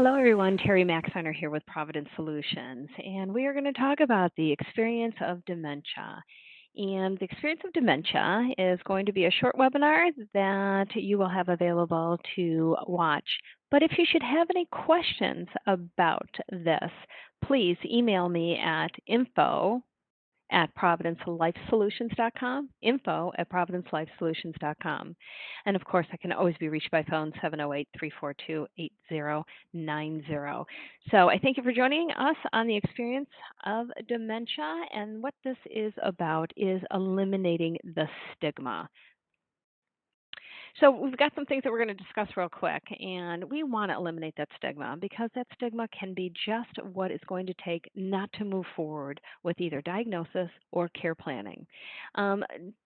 Hello, everyone. Terri Maxeiner here with Providence Solutions, and we are going to talk about the experience of dementia. And the experience of dementia is going to be a short webinar that you will have available to watch. But if you should have any questions about this, please email me at info@providencelifesolutions.com, info@providencelifesolutions.com. And of course, I can always be reached by phone 708-342-8090. So I thank you for joining us on the experience of dementia. And what this is about is eliminating the stigma. So we've got some things that we're going to discuss real quick, and we want to eliminate that stigma because that stigma can be just what it's going to take not to move forward with either diagnosis or care planning. Um,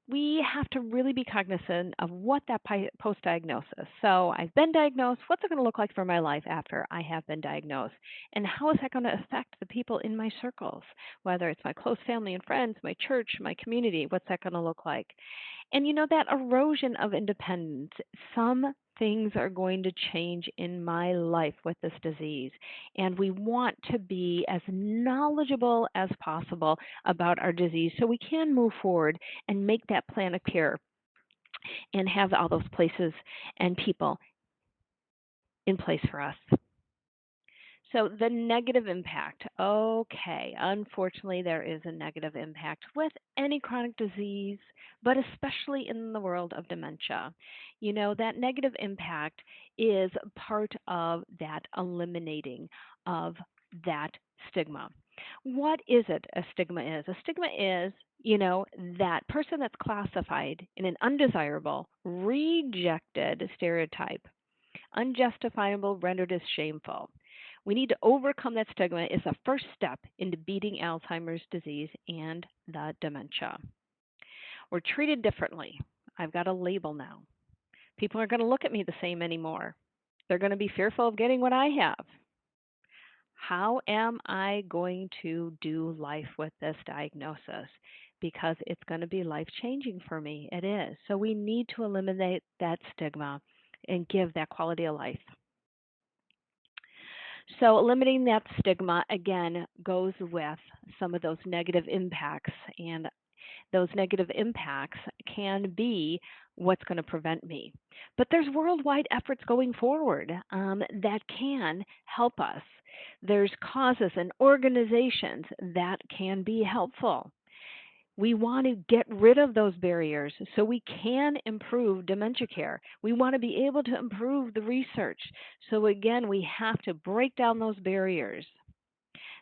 we have to really be cognizant of what that post-diagnosis. So I've been diagnosed. What's it going to look like for my life after I have been diagnosed? And how is that going to affect the people in my circles, whether it's my close family and friends, my church, my community? What's that going to look like? And that erosion of independence, some things are going to change in my life with this disease. And we want to be as knowledgeable as possible about our disease so we can move forward and make that plan of care and have all those places and people in place for us. So the negative impact. Okay, unfortunately, there is a negative impact with any chronic disease, but especially in the world of dementia. That negative impact is part of that eliminating of that stigma. What is it a stigma is? A stigma is, that person that's classified in an undesirable, rejected stereotype, unjustifiable, rendered as shameful. We need to overcome that stigma is the first step into beating Alzheimer's disease and the dementia. We're treated differently. I've got a label now. People aren't going to look at me the same anymore. They're going to be fearful of getting what I have. How am I going to do life with this diagnosis? Because it's going to be life-changing for me. It is. So we need to eliminate that stigma and give that quality of life. So eliminating that stigma, again, goes with some of those negative impacts. And those negative impacts can be what's going to prevent me. But there's worldwide efforts going forward that can help us. There's causes and organizations that can be helpful. We want to get rid of those barriers so we can improve dementia care. We want to be able to improve the research. So again, we have to break down those barriers.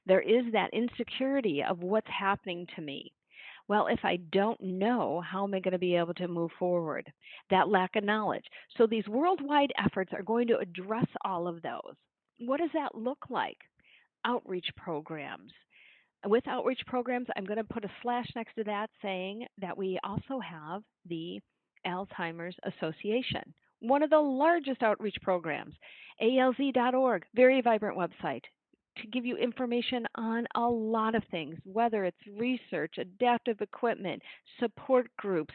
There is that insecurity of what's happening to me. Well, if I don't know, how am I going to be able to move forward? That lack of knowledge. So these worldwide efforts are going to address all of those. What does that look like? Outreach programs. With outreach programs, I'm going to put a slash next to that saying that we also have the Alzheimer's Association, one of the largest outreach programs, alz.org, very vibrant website to give you information on a lot of things, whether it's research, adaptive equipment, support groups,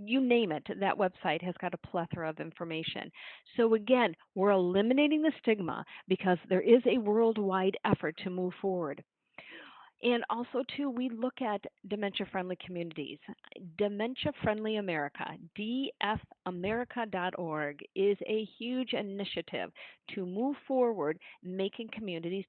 you name it. That website has got a plethora of information. So again, we're eliminating the stigma because there is a worldwide effort to move forward. And also, too, we look at dementia-friendly communities. Dementia-Friendly America, dfamerica.org, is a huge initiative to move forward making communities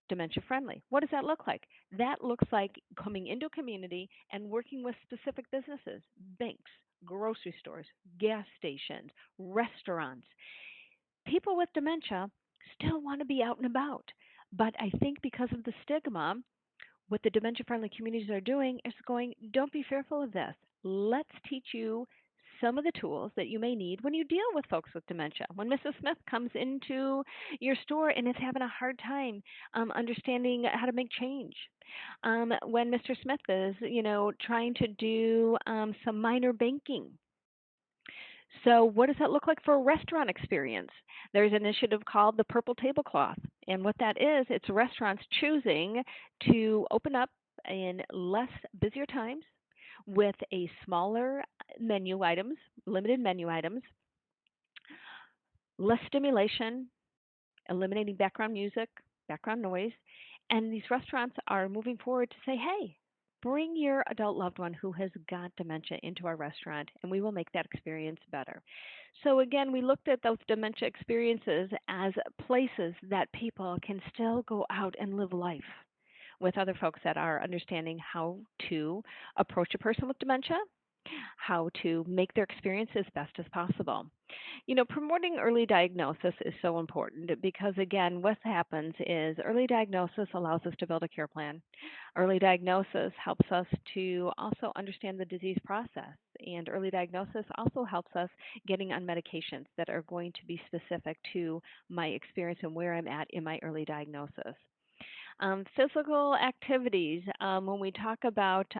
dementia-friendly. What does that look like? That looks like coming into a community and working with specific businesses, banks, grocery stores, gas stations, restaurants. People with dementia still want to be out and about. But I think because of the stigma, what the dementia-friendly communities are doing is going, don't be fearful of this. Let's teach you some of the tools that you may need when you deal with folks with dementia. When Mrs. Smith comes into your store and is having a hard time understanding how to make change. When Mr. Smith is, trying to do some minor banking. So what does that look like for a restaurant experience? There's an initiative called the Purple Tablecloth. And what that is, it's restaurants choosing to open up in less busier times with a smaller menu items, limited menu items, less stimulation, eliminating background music, background noise. And these restaurants are moving forward to say, hey, bring your adult loved one who has got dementia into our restaurant, and we will make that experience better. So, again, we looked at those dementia experiences as places that people can still go out and live life with other folks that are understanding how to approach a person with dementia, how to make their experience as best as possible. Promoting early diagnosis is so important because, again, what happens is early diagnosis allows us to build a care plan. Early diagnosis helps us to also understand the disease process, and early diagnosis also helps us getting on medications that are going to be specific to my experience and where I'm at in my early diagnosis. Physical activities. When we talk about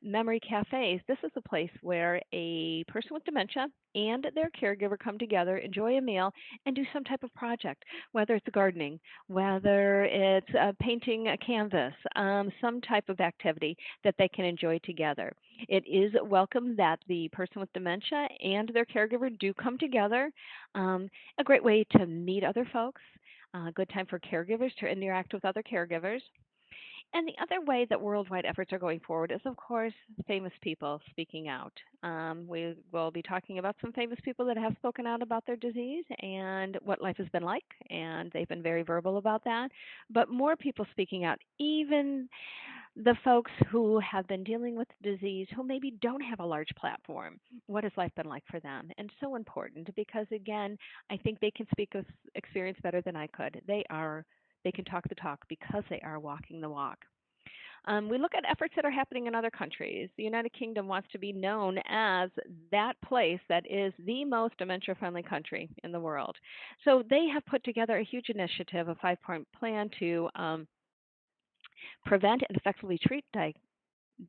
memory cafes, this is a place where a person with dementia and their caregiver come together, enjoy a meal, and do some type of project, whether it's gardening, whether it's painting a canvas, some type of activity that they can enjoy together. It is welcome that the person with dementia and their caregiver do come together. A great way to meet other folks, a good time for caregivers to interact with other caregivers. And the other way that worldwide efforts are going forward is, of course, famous people speaking out. We will be talking about some famous people that have spoken out about their disease and what life has been like, and they've been very verbal about that. But more people speaking out, even the folks who have been dealing with disease who maybe don't have a large platform. What has life been like for them? And so important because, again, I think they can speak of experience better than I could. They can talk the talk because they are walking the walk. We look at efforts that are happening in other countries. The United Kingdom wants to be known as that place that is the most dementia friendly country in the world. So they have put together a huge initiative, a 5 point plan to prevent and effectively treat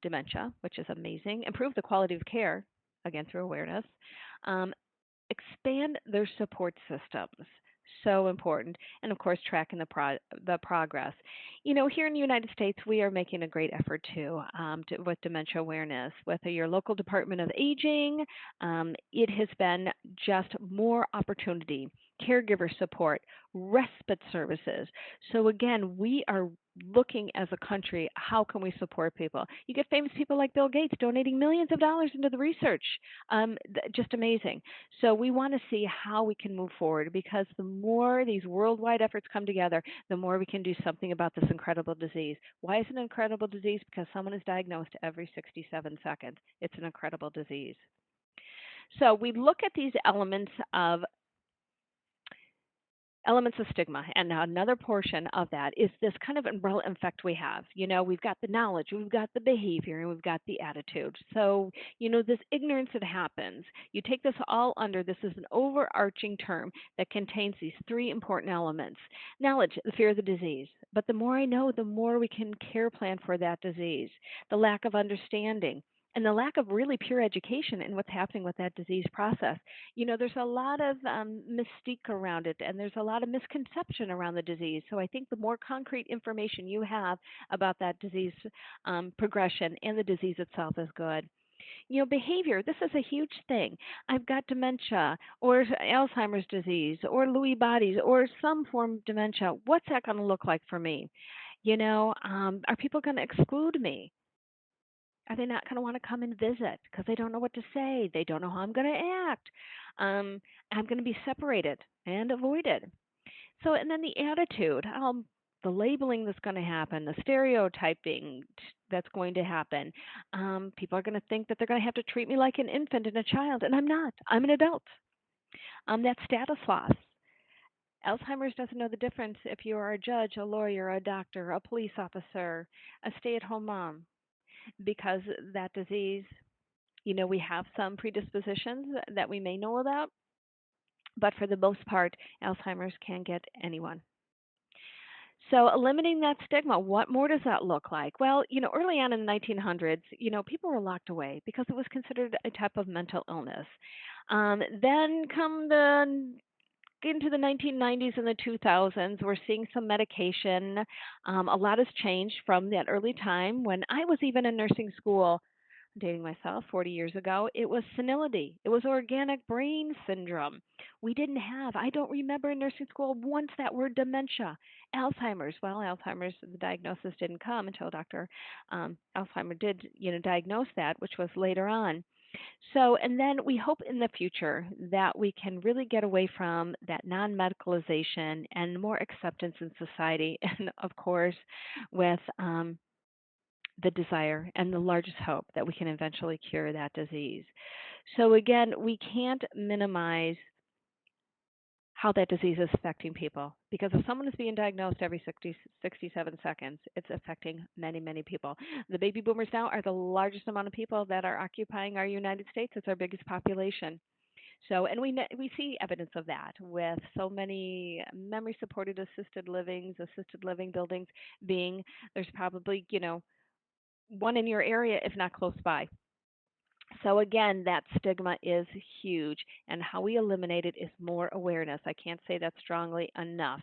dementia, which is amazing, improve the quality of care, again through awareness, um, expand their support systems. So important, and of course, tracking the progress. Here in the United States, we are making a great effort too with dementia awareness. With your local Department of Aging, it has been just more opportunity, caregiver support, respite services. So again, we are looking as a country, how can we support people? You get famous people like Bill Gates donating millions of dollars into the research. Just amazing. So we want to see how we can move forward because the more these worldwide efforts come together, the more we can do something about this incredible disease. Why is it an incredible disease? Because someone is diagnosed every 67 seconds. It's an incredible disease. So we look at these elements of stigma. And now another portion of that is this kind of umbrella effect we have. We've got the knowledge, we've got the behavior, and we've got the attitude. So, this ignorance that happens, you take this all under, this is an overarching term that contains these three important elements. Knowledge, the fear of the disease. But the more I know, the more we can care plan for that disease. The lack of understanding and the lack of really pure education in what's happening with that disease process. There's a lot of mystique around it, and there's a lot of misconception around the disease. So I think the more concrete information you have about that disease progression and the disease itself is good. Behavior, this is a huge thing. I've got dementia or Alzheimer's disease or Lewy bodies or some form of dementia. What's that going to look like for me? Are people going to exclude me? Are they not going to want to come and visit because they don't know what to say? They don't know how I'm going to act. I'm going to be separated and avoided. So, and then the attitude, the labeling that's going to happen, the stereotyping that's going to happen. People are going to think that they're going to have to treat me like an infant and a child, and I'm not. I'm an adult. That status loss. Alzheimer's doesn't know the difference if you are a judge, a lawyer, a doctor, a police officer, a stay-at-home mom, because that disease, we have some predispositions that we may know about, but for the most part, Alzheimer's can get anyone. So eliminating that stigma, what more does that look like? Well, early on in the 1900s, people were locked away because it was considered a type of mental illness. Then come into the 1990s and the 2000s, we're seeing some medication. A lot has changed from that early time when I was even in nursing school. dating myself 40 years ago, it was senility. It was organic brain syndrome. We didn't have, I don't remember in nursing school once that word dementia. Alzheimer's, well, Alzheimer's, the diagnosis didn't come until Dr. Alzheimer did, diagnose that, which was later on. So, and then we hope in the future that we can really get away from that non medicalization and more acceptance in society. And of course, with the desire and the largest hope that we can eventually cure that disease. So, again, we can't minimize how that disease is affecting people because if someone is being diagnosed every 67 seconds, it's affecting many, many people. The baby boomers now are the largest amount of people that are occupying our United States. It's our biggest population. So, and we see evidence of that with so many memory supported assisted living buildings being, there's probably, one in your area, if not close by. So again, that stigma is huge, and how we eliminate it is more awareness. I can't say that strongly enough.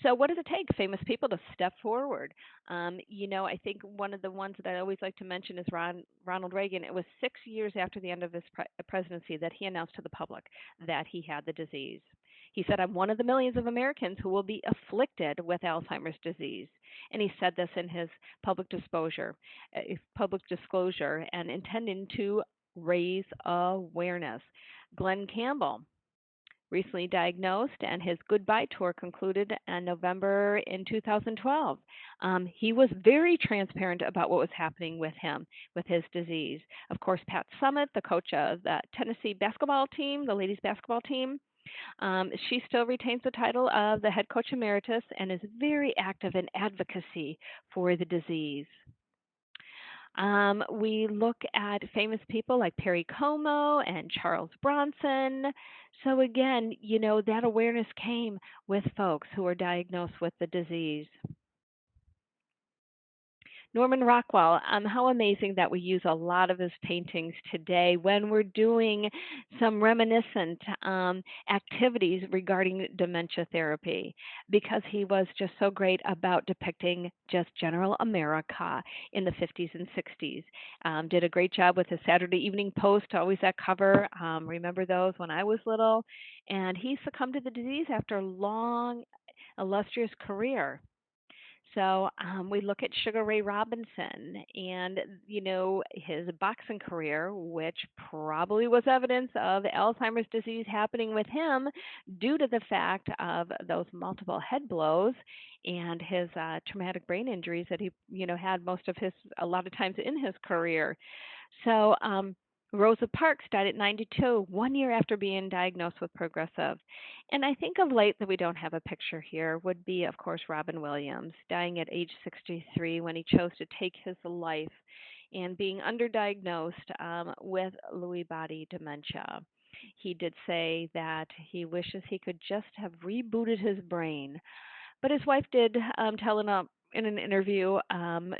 So, what does it take? Famous people to step forward. I think one of the ones that I always like to mention is Ronald Reagan. It was 6 years after the end of his presidency that he announced to the public that he had the disease. He said, "I'm one of the millions of Americans who will be afflicted with Alzheimer's disease." And he said this in his public disclosure, and intending to raise awareness. Glenn Campbell, recently diagnosed, and his goodbye tour concluded in November in 2012. He was very transparent about what was happening with him, with his disease. Of course, Pat Summitt, the coach of the Tennessee basketball team, the ladies basketball team, she still retains the title of the head coach emeritus and is very active in advocacy for the disease. We look at famous people like Perry Como and Charles Bronson. So again, that awareness came with folks who were diagnosed with the disease. Norman Rockwell, how amazing that we use a lot of his paintings today when we're doing some reminiscent activities regarding dementia therapy, because he was just so great about depicting just general America in the 50s and 60s. Did a great job with his Saturday Evening Post, always that cover. Remember those when I was little? And he succumbed to the disease after a long, illustrious career. So we look at Sugar Ray Robinson and, his boxing career, which probably was evidence of Alzheimer's disease happening with him due to the fact of those multiple head blows and his traumatic brain injuries that he, had a lot of times in his career. So, Rosa Parks died at 92, 1 year after being diagnosed with progressive. And I think of late that we don't have a picture here would be, of course, Robin Williams, dying at age 63 when he chose to take his life and being underdiagnosed with Lewy body dementia. He did say that he wishes he could just have rebooted his brain. But his wife did tell him in an interview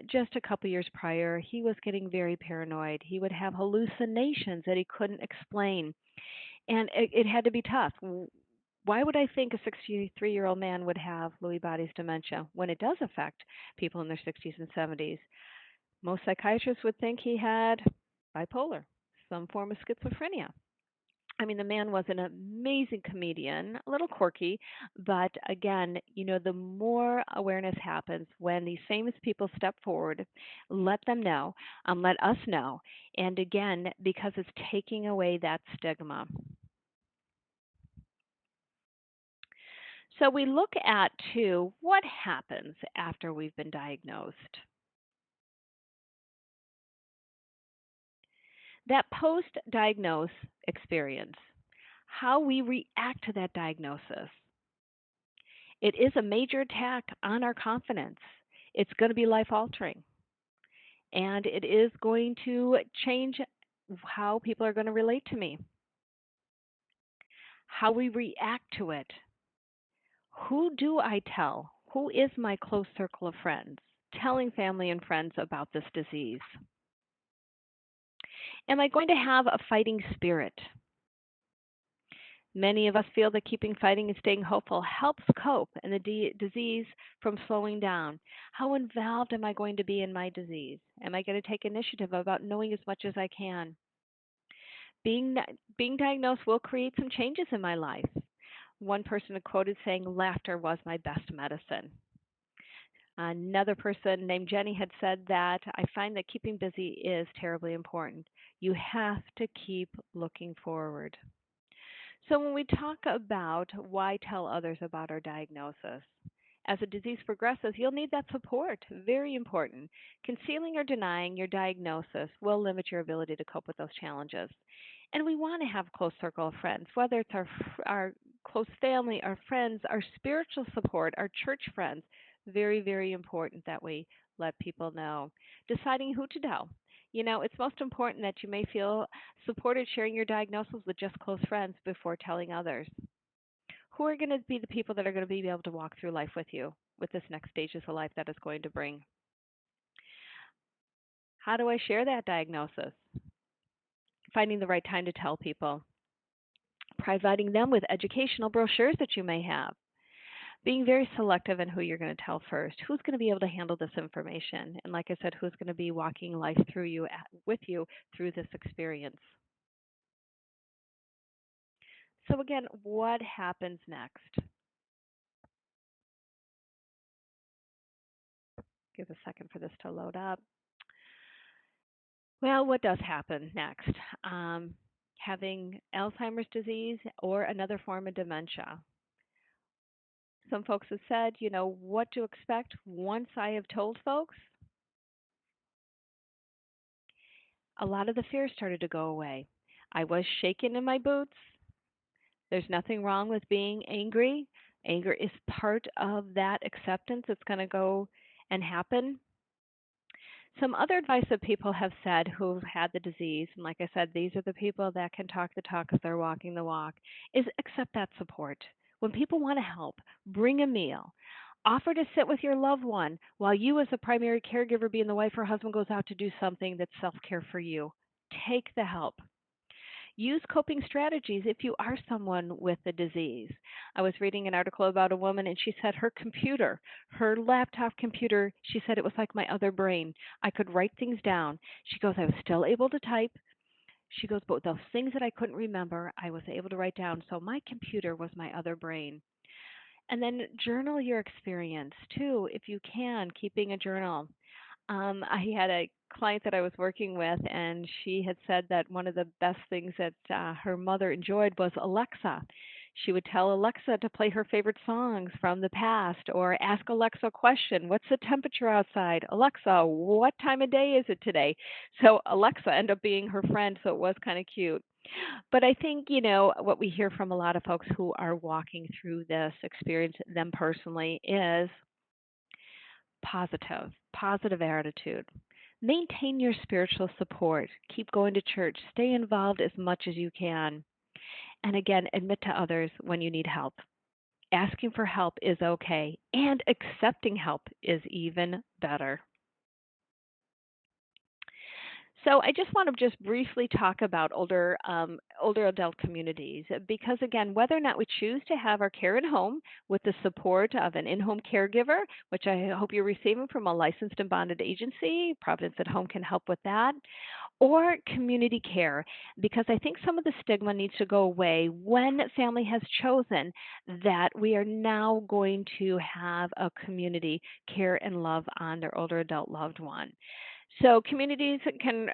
just a couple years prior, he was getting very paranoid. He would have hallucinations that he couldn't explain. And it had to be tough. Why would I think a 63-year-old man would have Lewy bodies dementia when it does affect people in their 60s and 70s? Most psychiatrists would think he had bipolar, some form of schizophrenia. I mean, the man was an amazing comedian, a little quirky, but again, the more awareness happens when these famous people step forward, let them know, let us know, and again, because it's taking away that stigma. So we look at, too, what happens after we've been diagnosed. That post-diagnose experience, how we react to that diagnosis. It is a major attack on our confidence. It's going to be life altering. And it is going to change how people are going to relate to me, how we react to it. Who do I tell? Who is my close circle of friends? Telling family and friends about this disease. Am I going to have a fighting spirit? Many of us feel that keeping fighting and staying hopeful helps cope and the disease from slowing down. How involved am I going to be in my disease? Am I going to take initiative about knowing as much as I can? Being being diagnosed will create some changes in my life. One person quoted saying, "Laughter was my best medicine." Another person named Jenny had said that I find that keeping busy is terribly important. You have to keep looking forward. So, when we talk about why tell others about our diagnosis, as a disease progresses, you'll need that support. Very important. Concealing or denying your diagnosis will limit your ability to cope with those challenges. And we want to have a close circle of friends, whether it's our close family, our friends, our spiritual support, our church friends. Very, very important that we let people know. Deciding who to tell. It's most important that you may feel supported sharing your diagnosis with just close friends before telling others. Who are going to be the people that are going to be able to walk through life with you with this next stages of life that is going to bring? How do I share that diagnosis? Finding the right time to tell people, providing them with educational brochures that you may have, being very selective in who you're going to tell first. Who's going to be able to handle this information? And like I said, who's going to be walking life through you with you through this experience? So again, what happens next? Give a second for this to load up. Well, what does happen next? Having Alzheimer's disease or another form of dementia. Some folks have said, what to expect once I have told folks. A lot of the fear started to go away. I was shaken in my boots. There's nothing wrong with being angry. Anger is part of that acceptance. It's going to go and happen. Some other advice that people have said who've had the disease, and like I said, these are the people that can talk the talk as they're walking the walk, is accept that support. When people want to help, bring a meal. Offer to sit with your loved one while you, as a primary caregiver, being the wife or husband, goes out to do something that's self care for you. Take the help. Use coping strategies if you are someone with the disease. I was reading an article about a woman, and she said her laptop computer, she said it was like my other brain. I could write things down. She goes, I was still able to type. She goes, but those things that I couldn't remember, I was able to write down. So my computer was my other brain. And then journal your experience too, if you can, keeping a journal. I had a client that I was working with, and she had said that one of the best things that her mother enjoyed was Alexa. She would tell Alexa to play her favorite songs from the past or ask Alexa a question. What's the temperature outside? Alexa, what time of day is it today? So Alexa ended up being her friend, so it was kind of cute. But I think, what we hear from a lot of folks who are walking through this experience, them personally, is positive attitude. Maintain your spiritual support. Keep going to church. Stay involved as much as you can. And again, admit to others when you need help. Asking for help is okay, and accepting help is even better. So I just want to just briefly talk about older adult communities because again, whether or not we choose to have our care at home with the support of an in-home caregiver, which I hope you're receiving from a licensed and bonded agency, Providence at Home can help with that, or community care, because I think some of the stigma needs to go away when family has chosen that we are now going to have a community care and love on their older adult loved one. So communities can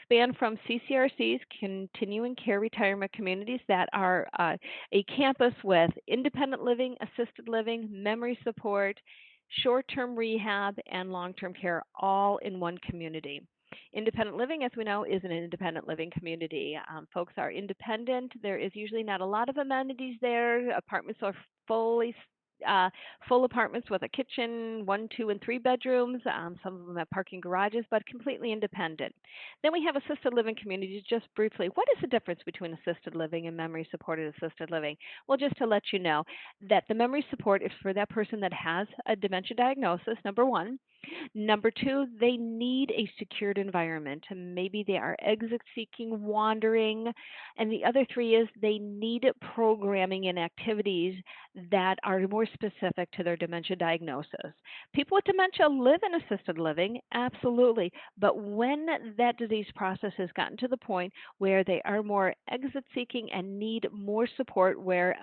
span from CCRCs, continuing care retirement communities that are a campus with independent living, assisted living, memory support, short-term rehab, and long-term care all in one community. Independent living, as we know, is an independent living community. Folks are independent. There is usually not a lot of amenities there. Apartments are fully uh, full apartments with a kitchen, 1, 2, and 3 bedrooms. Some of them have parking garages, but completely independent. Then we have assisted living communities. Just briefly, what is the difference between assisted living and memory supported assisted living? Well, just to let you know that the memory support is for that person that has a dementia diagnosis, number one. Number two, they need a secured environment. And maybe they are exit seeking, wandering. And the other three is they need programming and activities that are more specific to their dementia diagnosis. People with dementia live in assisted living, absolutely. But when that disease process has gotten to the point where they are more exit seeking and need more support, where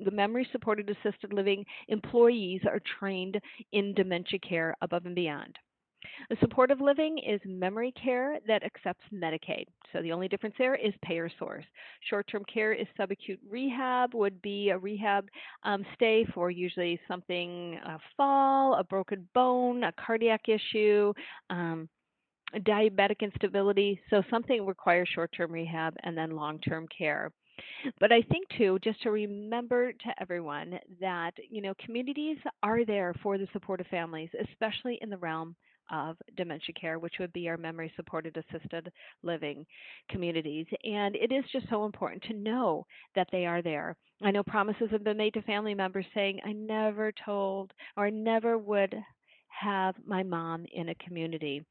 the memory supported assisted living employees are trained in dementia care above and beyond. The supportive living is memory care that accepts Medicaid. So the only difference there is payer source. Short term care is subacute rehab, would be a rehab stay for usually something, a fall, a broken bone, a cardiac issue. Diabetic instability, so something requires short term rehab and then long term care. But I think too, just to remember to everyone that, communities are there for the supportive families, especially in the realm of dementia care, which would be our memory supported assisted living communities. And it is just so important to know that they are there. I know promises have been made to family members saying, I never told or I never would have my mom in a community.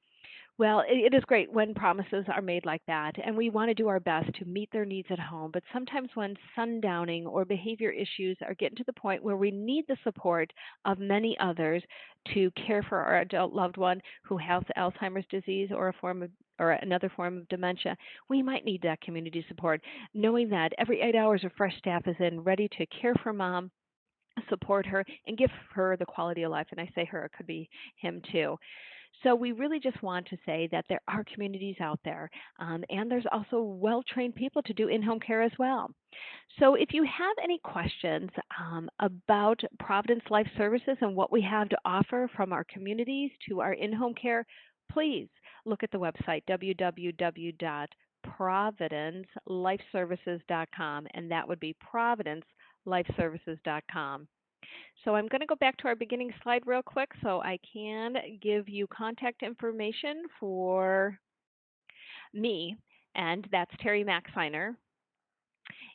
Well, it is great when promises are made like that, and we want to do our best to meet their needs at home. But sometimes when sundowning or behavior issues are getting to the point where we need the support of many others to care for our adult loved one who has Alzheimer's disease or a form of or another form of dementia, we might need that community support. Knowing that every 8 hours a fresh staff is in ready to care for mom, support her, and give her the quality of life. And I say her, it could be him too. So we really just want to say that there are communities out there, and there's also well-trained people to do in-home care as well. So if you have any questions about Providence Life Services and what we have to offer from our communities to our in-home care, please look at the website www.providencelifeservices.com, and that would be providencelifeservices.com. So I'm going to go back to our beginning slide real quick so I can give you contact information for me, and that's Terri Maxeiner.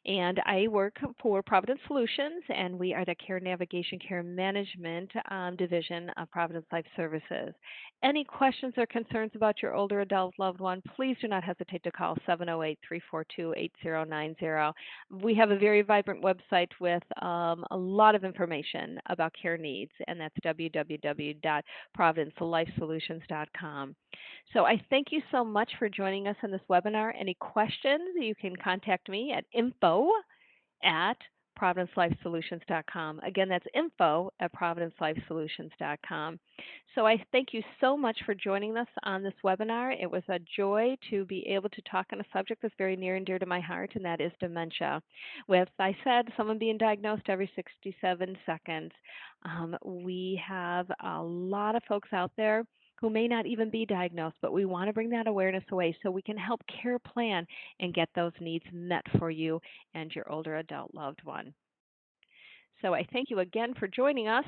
And I work for Providence Solutions, and we are the Care Navigation Care Management division of Providence Life Services. Any questions or concerns about your older adult loved one, please do not hesitate to call 708-342-8090. We have a very vibrant website with a lot of information about care needs, and that's www.providencelifesolutions.com. So I thank you so much for joining us in this webinar. Any questions, you can contact me at info at providencelifesolutions.com. Again, that's info at providencelifesolutions.com. So I thank you so much for joining us on this webinar. It was a joy to be able to talk on a subject that's very near and dear to my heart, and that is dementia. With, I said, someone being diagnosed every 67 seconds. We have a lot of folks out there who may not even be diagnosed, but we want to bring that awareness away so we can help care plan and get those needs met for you and your older adult loved one. So I thank you again for joining us.